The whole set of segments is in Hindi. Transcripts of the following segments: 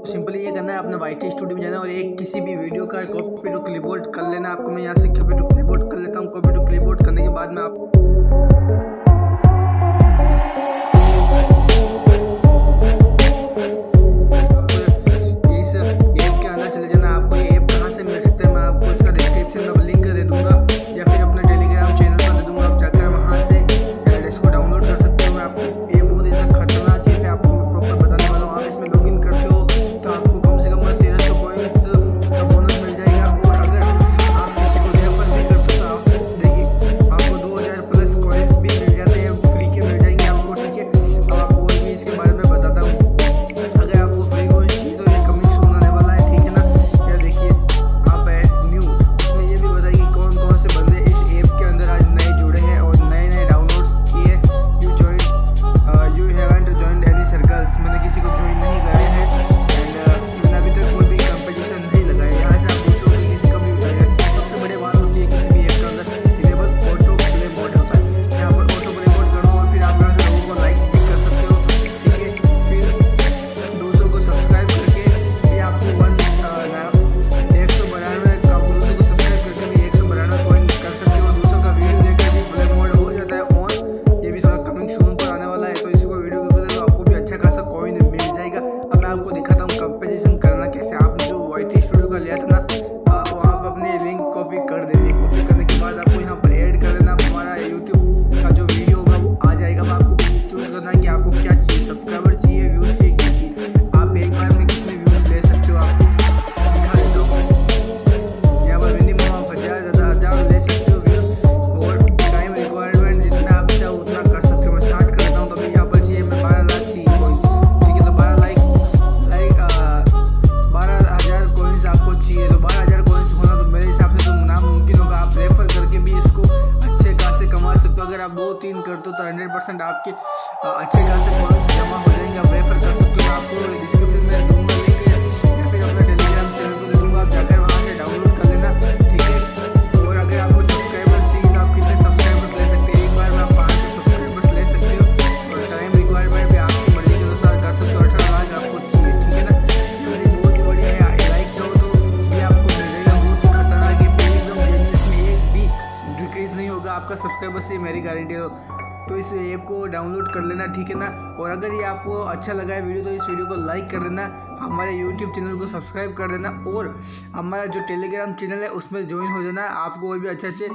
सिंपली ये करना है, अपना वाईटी स्टूडियो में जाना और एक किसी भी वीडियो का कॉपी टू क्लिपबोर्ड कर लेना। आपको मैं यहाँ से कॉपी टू क्लिपबोर्ड कर लेता हूँ। कॉपी टू क्लिपबोर्ड करने के बाद में आप इस ऐप के अंदर चले जाना। आपको ये ऐप कहाँ से मिल सकता है मैं आपको इसका डिस्क्रिप्शन में लिंक दे दूँगा या फिर अपने टेलीग्राम चैनल पर दे दूँगा। आप जाकर वहाँ से इसको डाउनलोड कर सकते हो। मैं आपको ये बहुत इतना खतरनाक चीज़ है, आपको मैं प्रॉपर बताने वाला हूँ। आप इसमें लॉगिन करते हो तो आपको कम से कम 1300 पॉइंट्स का बोनस मिल जाएगा। और अगर आप किसी को रेफर भी करते हो तो आप देखिए आपको 2000 प्लस कॉइन्स भी मिल जाते हैं, फ्री के मिल जाएंगे आपको, ठीक है। अब आपको और भी इसके बारे में बताता हूँ। अगर आपको फ्री कॉइन्स चाहिए तो ये कमिंग सून आने वाला है, ठीक है ना। या देखिए आप है न्यू, इसमें ये भी बताइए कौन कौन से बंदे इस ऐप के अंदर आज नए जुड़े हैं और नए नए डाउनलोड किए। You haven't joined any circles, मैंने किसी को ज्वाइन नहीं करे हैं एंड मैंने अभी तक कोई भी कंपटीशन नहीं लगाया। यहाँ से आप दूसरों को किसी का भी बताइए। सबसे बड़ी बात होती है किसी भी ऐप के अंदर इनेबल ऑटो प्ले मोड होता है। यहाँ पर ऑटो प्ले मोड करो और फिर आप यहाँ से लोगों को लाइक भी कर सकते हो, ठीक है। फिर दूसरों को सब्सक्राइब करके भी आपको 192 का दूसरों को सब्सक्राइब करके भी 192 पॉइंट कर सकते हो। दूसरों का वीडियो देखकर भी प्ले मोड हो जाता है ऑन। ये भी थोड़ा कमिंग सून पर आने वाला है, तो इसको वीडियो को तो आपको भी अच्छा खासा कॉइन मिल जाएगा। अब मैं आपको दिखाता हूँ कंपेरिजन करना कैसे। आपने जो वाईटी स्टूडियो का लिया था ना, वहाँ पर अपनी लिंक कॉपी कर देनी है। कॉपी करने के बाद आपको यहाँ पर ऐड कर देना। हमारा यूट्यूब का जो वीडियो होगा वो आ जाएगा। अब आपको चूज करना है कि आपको क्या चाहिए, सब्सक्राइबर चाहिए, व्यूज चाहिए, क्या चाहिए। आप एक बार में कितने व्यूज ले सकते हो आपको दिखा देता हूँ। यहाँ पर मिनिमम आप 1000 ले सकते हो व्यूज और टाइम रिक्वायरमेंट जितना आप चाहो उतना कर सकते हो। मैं स्टार्ट कर देता हूँ। तो अभी यहाँ पर चाहिए मैं 12 लाख चाहिए कोई, ठीक है। तो 12,000 कॉइन्स आपको चाहिए। तो 12,000 कॉइन्स होना तो मेरे हिसाब से तो नामुमकिन होगा। आप रेफर करके भी इसको अच्छे खासे कमा सकते हो। अगर आप 2-3 करते हो तो 100% आपके अच्छे खासे कॉइन्स जमा हो जाएंगे। आप रेफर कर सकते हो। आपको डिस्क्रिप्शन में दूंगा लिंक या फिर अपने टेलीग्राम चैनल को दूंगा। आप जाकर वहाँ से डाउनलोड कर लेना, ठीक है। और अगर आपको सब्सक्राइबर चाहिए तो आप कितने सब्सक्राइबर्स ले सकते हैं, एक बार में आप 500 सब्सक्राइबर्स ले सकते हो। और टाइम रिक्वायरमेंट भी आपकी मर्जी के अनुसार कर सकते हो। 18 लाख आपको चाहिए, ठीक है ना। ये बहुत ही बढ़िया है। लाइक चाहो तो ये आपको मिल जाएगा। बहुत ही खतरनाक है, एकदम इसमें एक भी डिक्रीज नहीं होगा आपका सब्सक्राइबर से, मेरी गारंटी है। तो इस ऐप को डाउनलोड कर लेना, ठीक है ना। और अगर ये आपको अच्छा लगा है वीडियो तो इस वीडियो को लाइक कर देना, हमारे यूट्यूब चैनल को सब्सक्राइब कर देना और हमारा जो टेलीग्राम चैनल है उसमें ज्वाइन हो जाना। आपको और भी अच्छे अच्छे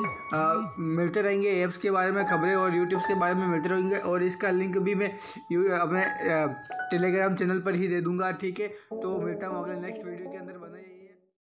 मिलते रहेंगे ऐप्स के बारे में खबरें और यूट्यूब के बारे में मिलते रहेंगे। और इसका लिंक भी मैं अपने टेलीग्राम चैनल पर ही दे दूँगा, ठीक है। तो मिलता हूँ अगले नेक्स्ट वीडियो के अंदर।